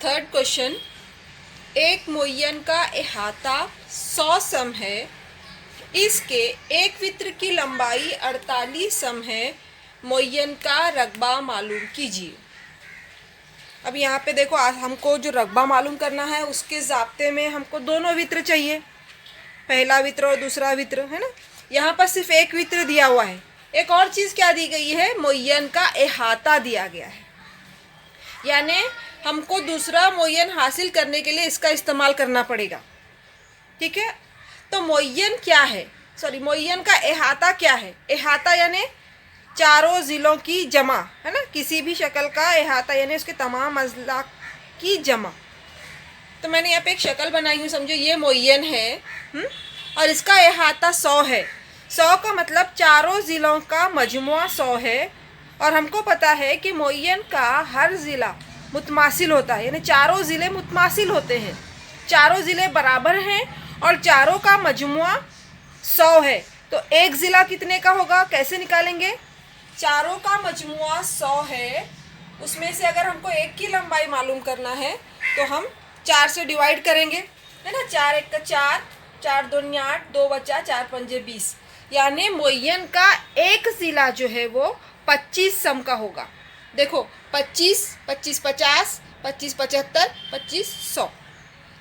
Third question, एक मुय्यन का अहाता 100 सम है, इसके एक वित्र की लंबाई 48 सम है, मुय्यन का रकबा मालूम कीजिए। अब यहाँ पे देखो, आज हमको जो रकबा मालूम करना है उसके ज़ाब्ते में हमको दोनों वित्र चाहिए, पहला वित्र और दूसरा वित्र, है ना। यहाँ पर सिर्फ एक वित्र दिया हुआ है। एक और चीज़ क्या दी गई है, मुय्यन का अहाता दिया गया है, यानी हमको दूसरा मुय्यन हासिल करने के लिए इसका इस्तेमाल करना पड़ेगा। ठीक है, तो मुय्यन क्या है, मुय्यन का अहाता क्या है। अहाता यानी चारों ज़िलों की जमा, है ना, किसी भी शक्ल का अहाता यानी उसके तमाम अज़ला की जमा। तो मैंने यहाँ पे एक शक्ल बनाई हूँ, समझो ये मुय्यन है, और इसका अहाता 100 है। 100 का मतलब चारों ज़िलों का मजमुआ 100 है, और हमको पता है कि मुय्यन का हर ज़िला मुतमासिल होता है, यानी चारों ज़िले मुतमासिल होते हैं, चारों ज़िले बराबर हैं और चारों का मजमुआ 100 है। तो एक ज़िला कितने का होगा, कैसे निकालेंगे। चारों का मजमुआ 100 है, उसमें से अगर हमको एक की लंबाई मालूम करना है तो हम 4 से डिवाइड करेंगे, है ना। 4 एक का 4, 4 दूनी 8, 2 बचा, 4 पंजे 20, यानी मुय्यन का एक ज़िला जो है वो 25 सम का होगा। देखो 25, 25 50, 25 75, 25 100।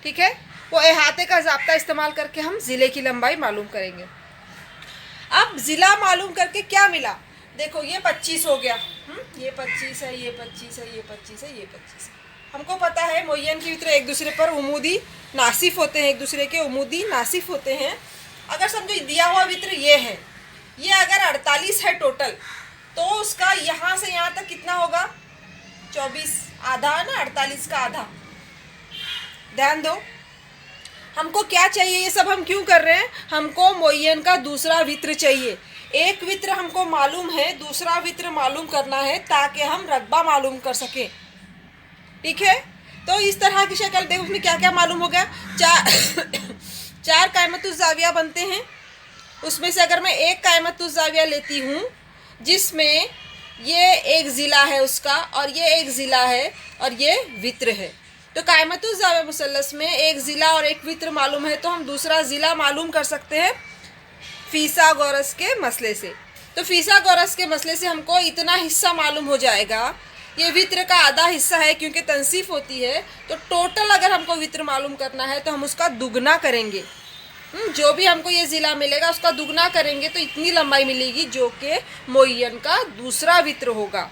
ठीक है, वो अहाते का ज़ाब्ता इस्तेमाल करके हम ज़िले की लंबाई मालूम करेंगे। अब ज़िला मालूम करके क्या मिला, देखो ये 25 हो गया, ये 25 है, ये 25 है, ये 25 है, ये 25 है। हमको पता है मुय्यन के वित्र एक दूसरे पर उमूदी नासिफ होते हैं, एक दूसरे के उमूदी नासिफ होते हैं। अगर समझो दिया हुआ वित्र ये है, ये अगर 48 है टोटल, तो उसका यहाँ से यहाँ तक कितना होगा, 24, आधा है ना, 48 का आधा। ध्यान दो, हमको क्या चाहिए, ये सब हम क्यों कर रहे हैं, हमको मुय्यन का दूसरा वित्र चाहिए। एक वित्र हमको मालूम है, दूसरा वित्र मालूम करना है ताकि हम रकबा मालूम कर सकें। ठीक है, तो इस तरह की शक्ल देखो, उसमें क्या क्या मालूम हो गया। चार कायमतुज़ ज़ाविया बनते हैं, उसमें से अगर मैं एक कायमतुज़ ज़ाविया लेती हूँ जिसमें ये एक ज़िला है उसका, और ये एक ज़िला है, और ये वित्र है, तो कायमतुज़ ज़ाविया मुसल्लस में एक ज़िला और एक वित्र मालूम है, तो हम दूसरा ज़िला मालूम कर सकते हैं फिसागोरस के मसले से। तो फिसागोरस के मसले से हमको इतना हिस्सा मालूम हो जाएगा, ये वित्र का आधा हिस्सा है क्योंकि तनसीफ होती है, तो टोटल अगर हमको वित्र मालूम करना है तो हम उसका दुगना करेंगे। जो भी हमको ये ज़िला मिलेगा उसका दुगना करेंगे तो इतनी लंबाई मिलेगी जो कि मुय्यन का दूसरा वित्र होगा।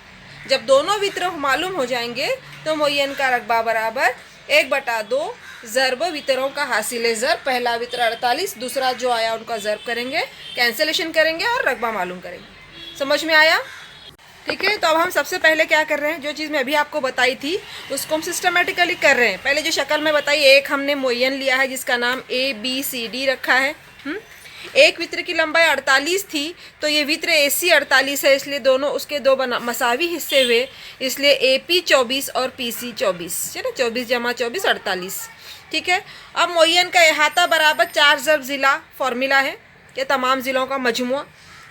जब दोनों वित्र मालूम हो जाएंगे तो मुय्यन का रकबा बराबर 1/2 ज़र्ब वित्रों का हासिल ज़र्ब, पहला वित्र 48, दूसरा जो आया उनका ज़र्ब करेंगे, कैंसिलेशन करेंगे और रकबा मालूम करेंगे। समझ में आया। ठीक है, तो अब हम सबसे पहले क्या कर रहे हैं, जो चीज़ मैं अभी आपको बताई थी उसको हम सिस्टमेटिकली कर रहे हैं। पहले जो शक्ल में बताई, एक हमने मुय्यन लिया है जिसका नाम ABCD रखा है। एक वित्र की लंबाई 48 थी, तो ये वित्र AC 48 है, इसलिए दोनों उसके दो मसावी हिस्से हुए, इसलिए AP 24 और PC 24, है ना, 24 जमा 24 48। ठीक है, अब मुय्यन का अहाता बराबर 4 ज़र्ब ज़िला फॉर्मूला है, ये तमाम ज़िलों का मजमुआ।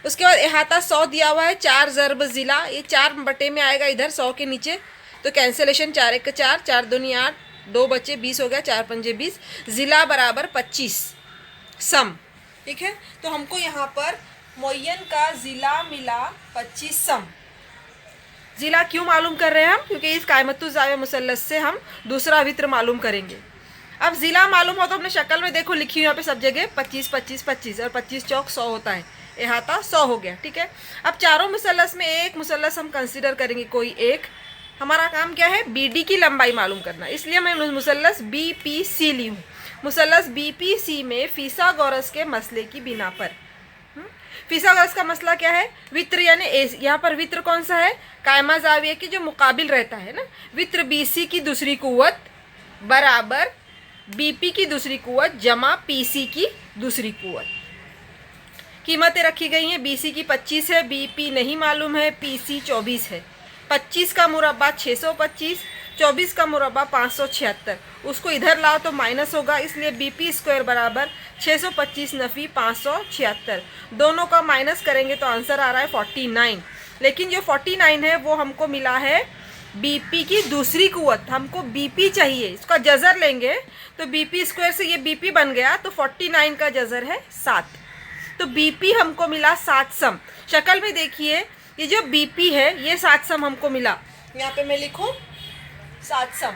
उसके बाद अहाता 100 दिया हुआ है, 4 ज़र्ब ज़िला, ये 4 बटे में आएगा इधर 100 के नीचे, तो कैंसिलेशन, 4 एक का 4, 4 दूनी 8, 2 बचे 20 हो गया, 4 पंजे 20, ज़िला बराबर 25 सम। ठीक है, तो हमको यहाँ पर मुय्यन का ज़िला मिला 25 सम। ज़िला क्यों मालूम कर रहे हैं हम, क्योंकि इस कायमतुज़ ज़ाविया मुसल्लस से हम दूसरा वित्र मालूम करेंगे। अब ज़िला मालूम हो तो अपने शक्ल में देखो लिखी हुई यहाँ पे सब जगह 25 25 25, और 25 चौक 100 होता है, अहाता 100 हो गया। ठीक है, अब चारों मुसल्लस में एक मुसल्लस हम कंसीडर करेंगे, कोई एक। हमारा काम क्या है, BD की लंबाई मालूम करना, इसलिए मैं मुसल्लस BPC ली हूँ। मुसल्लस BPC में फिसागोरस के मसले की बिना पर, फिसागोरस का मसला क्या है, वित्र यानी यहाँ पर वित्र कौन सा है, कायमा ज़ाविया की जो मुकाबिल रहता है ना, वित्र BC की दूसरी कुव्वत बराबर BP की दूसरी कुव्वत जमा PC की दूसरी कुव्वत। कीमतें रखी गई हैं, BC की 25 है, BP नहीं मालूम है, PC 24 है। 25 का मुरब्बा 625, 24 का मुरब्बा 576, उसको इधर लाओ तो माइनस होगा, इसलिए BP स्क्वायर बराबर 625 नफ़ी 576, दोनों का माइनस करेंगे तो आंसर आ रहा है 49। लेकिन जो 49 है वो हमको मिला है बीपी की दूसरी कुव्वत, हमको बीपी चाहिए, इसका जजर लेंगे तो बीपी स्क्वायर से ये बीपी बन गया, तो 49 का जजर है 7, तो बीपी हमको मिला 7 सम। शक्ल में देखिए ये जो बीपी है ये 7 सम हमको मिला, यहाँ पे मैं लिखूं 7 सम।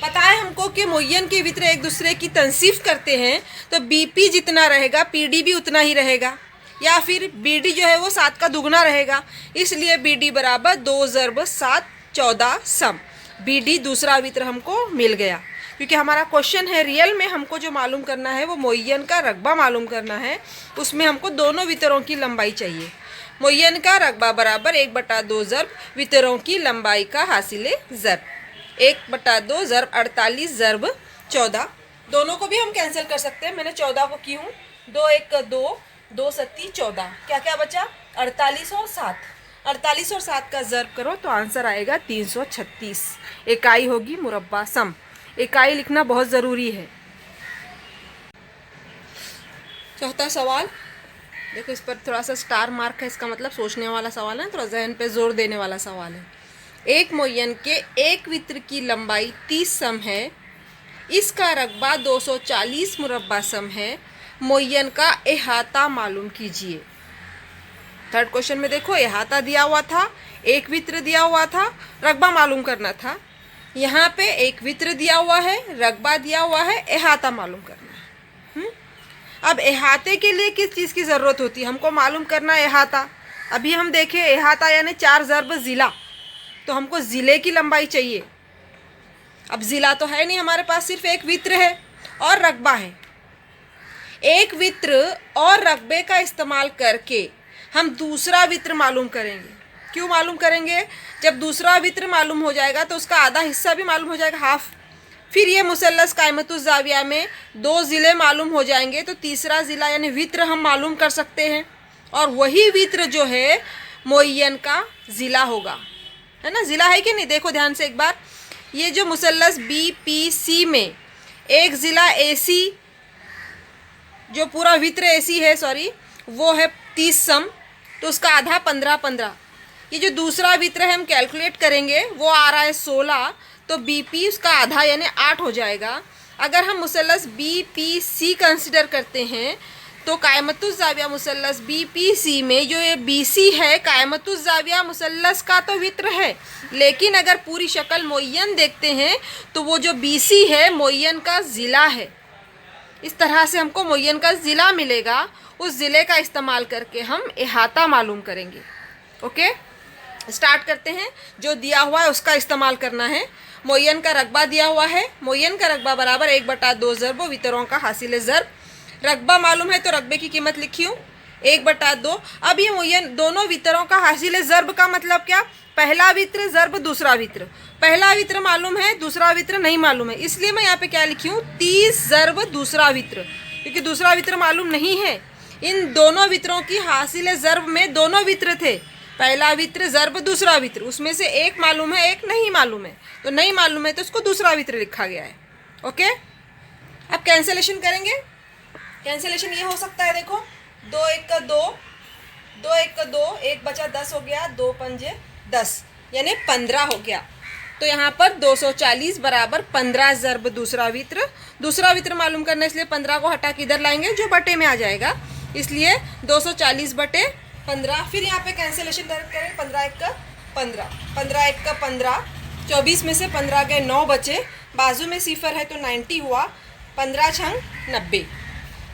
पता है हमको कि मुय्यन के वित्र एक दूसरे की तंसीफ करते हैं, तो बीपी जितना रहेगा पीडी भी उतना ही रहेगा, या फिर बीडी जो है वो 7 का दुगना रहेगा, इसलिए बीडी बराबर 2 ज़रब 7 14 सम। बीडी दूसरा वित्र हमको मिल गया, क्योंकि हमारा क्वेश्चन है रियल में हमको जो मालूम करना है वो मुय्यन का रकबा मालूम करना है, उसमें हमको दोनों वितरों की लंबाई चाहिए। मुय्यन का रकबा बराबर 1/2 ज़रब वितरों की लंबाई का हासिल ज़रब, 1/2 ज़रब 48 ज़रब 14, दोनों को भी हम कैंसिल कर सकते हैं, मैंने 14 को की हूँ, 2 1 2 2 7 14, क्या क्या बचा 48 और 7, 48 और 7 का ज़रब करो तो आंसर आएगा 336। इकाई होगी मुरब्बा सम, इकाई लिखना बहुत ज़रूरी है। चौथा सवाल देखो, इस पर थोड़ा सा स्टार मार्क है, इसका मतलब सोचने वाला सवाल है, थोड़ा जहन पे जोर देने वाला सवाल है। एक मुय्यन के एक वित्र की लंबाई 30 सम है, इसका रकबा 240 मुरब्बा सम है, मुय्यन का अहाता मालूम कीजिए। थर्ड क्वेश्चन में देखो अहाता दिया हुआ था, एक वित्र दिया हुआ था, रकबा मालूम करना था। यहाँ पे एक वित्र दिया हुआ है, रकबा दिया हुआ है, अहाता मालूम करना है। अब अहाते के लिए किस चीज़ की ज़रूरत होती है, हमको मालूम करना है अहाता। अभी हम देखें अहाता यानी 4 ज़रब ज़िला, तो हमको ज़िले की लंबाई चाहिए। अब ज़िला तो है नहीं हमारे पास, सिर्फ एक वित्र है और रकबा है। एक वित्र और रकबे का इस्तेमाल करके हम दूसरा वित्र मालूम करेंगे। क्यों मालूम करेंगे, जब दूसरा वित्र मालूम हो जाएगा तो उसका आधा हिस्सा भी मालूम हो जाएगा, हाफ। फिर ये मुसल्लस कायमतुज़ ज़ाविया में 2 ज़िले मालूम हो जाएंगे, तो तीसरा ज़िला यानी वित्र हम मालूम कर सकते हैं, और वही वित्र जो है मुय्यन का ज़िला होगा, है ना। ज़िला है कि नहीं, देखो ध्यान से एक बार, ये जो मुसल्लस BPC में एक ज़िला AC, जो पूरा वित्र AC है, सॉरी, वो है 30 सम, तो उसका आधा 15 15। ये जो दूसरा वित्र है हम कैलकुलेट करेंगे, वो आ रहा है 16, तो BP उसका आधा यानी 8 हो जाएगा। अगर हम मुसल्लस BPC कंसिडर करते हैं तो कायमतुज़ ज़ाविया मुसल्लस BPC में जो ये BC है, कायमतुज़ ज़ाविया मुसल्लस का तो वित्र है, लेकिन अगर पूरी शक्ल मुय्यन देखते हैं तो वो जो BC है मुय्यन का ज़िला है। इस तरह से हमको मुय्यन का ज़िला मिलेगा, उस ज़िले का इस्तेमाल करके हम अहाता मालूम करेंगे। ओके, स्टार्ट करते हैं। जो दिया हुआ है उसका इस्तेमाल करना है। मुय्यन का रकबा दिया हुआ है, मुय्यन का रकबा बराबर 1/2 ज़रब वितरों का हासिल ज़रब। रकबा मालूम है तो रकबे की कीमत लिखी हूँ 1/2। अब ये मुय्यन दोनों वितरों का हासिल ज़रब का मतलब क्या, पहला वित्र ज़रब दूसरा वित्र। पहला वित्र मालूम है, दूसरा वित्र नहीं मालूम है, इसलिए मैं यहाँ पे क्या लिखी हूँ 30 ज़रब दूसरा वित्र, क्योंकि दूसरा वित्र मालूम नहीं है। इन दोनों वित्रों की हासिल ज़रब में दोनों वित्र थे, पहला वित्र ज़रब दूसरा वित्र, उसमें से एक मालूम है एक नहीं मालूम है, तो नहीं मालूम है तो उसको दूसरा वित्र लिखा गया है। ओके, अब कैंसिलेशन करेंगे। कैंसिलेशन ये हो सकता है, देखो 2 1 का 2, 2 1 का 2, 1 बचा 10 हो गया, 2 पंजे 10 यानी 15 हो गया। तो यहाँ पर 240 बराबर 15 ज़रब दूसरा वित्र। दूसरा वित्र मालूम करना, इसलिए 15 को हटा के इधर लाएंगे जो बटे में आ जाएगा, इसलिए 240 बटे 15। फिर यहाँ पे कैंसिलेशन करें, 15 1 का 15, 15 1 का 15, 24 में से 15 गए 9 बचे, बाजू में सिफर है तो 90 हुआ, 15 छंग 90,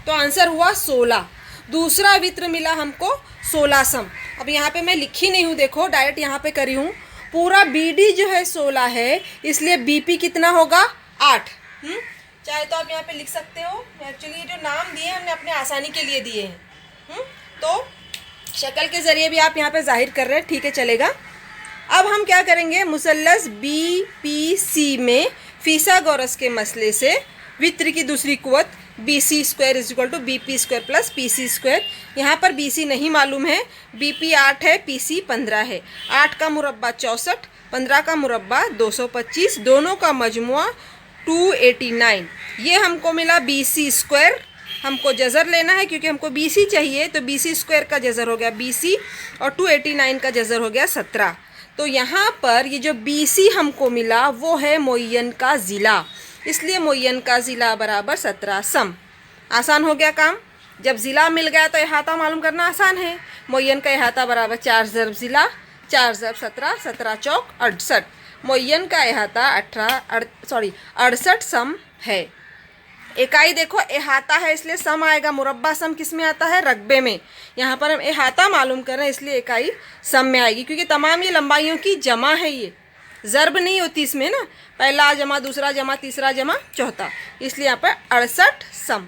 तो आंसर हुआ 16। दूसरा वित्र मिला हमको 16 सम। अब यहाँ पे मैं लिखी नहीं हूँ, देखो डायरेक्ट यहाँ पे करी हूँ। पूरा BD जो है 16 है, इसलिए BP कितना होगा 8। चाहे तो आप यहाँ पे लिख सकते हो, एक्चुअली जो नाम दिए हमने अपने आसानी के लिए दिए हैं। तो शक्ल के ज़रिए भी आप यहाँ पे जाहिर कर रहे हैं, ठीक है चलेगा। अब हम क्या करेंगे, मुसल्लस BPC में फिसागोरस के मसले से वित्र की दूसरी कुव्वत BC square is equal to BP square plus PC square. यहाँ पर BC नहीं मालूम है, BP 8 है, PC 15 है। 8 का मुरब्बा 64, 15 का मुरब्बा 225, दोनों का मजमुआ 289। ये हमको मिला BC स्क्वायर। हमको जज़र लेना है क्योंकि हमको BC चाहिए, तो BC स्क्वायर का जज़र हो गया BC और 289 का जज़र हो गया 17। तो यहाँ पर ये जो BC हमको मिला वो है मुअय्यन का ज़िला, इसलिए मुअय्यन का ज़िला बराबर 17 सम। आसान हो गया काम। जब ज़िला मिल गया तो अहाता मालूम करना आसान है। मुअय्यन का अहाता बराबर 4 ज़रब ज़िला, 4 ज़रब 17, 17 चौक 68। मुअय्यन का अहाता 68 सम है। इकाई देखो अहाता है इसलिए सम आएगा, मुरब्बा सम किस में आता है? रकबे में। यहाँ पर हम अहाता मालूम कर रहे हैं इसलिए इकाई सम में आएगी, क्योंकि तमाम ये लंबाइयों की जमा है, ये ज़रब नहीं होती इसमें ना, पहला जमा दूसरा जमा तीसरा जमा चौथा, इसलिए यहाँ पर 68 सम।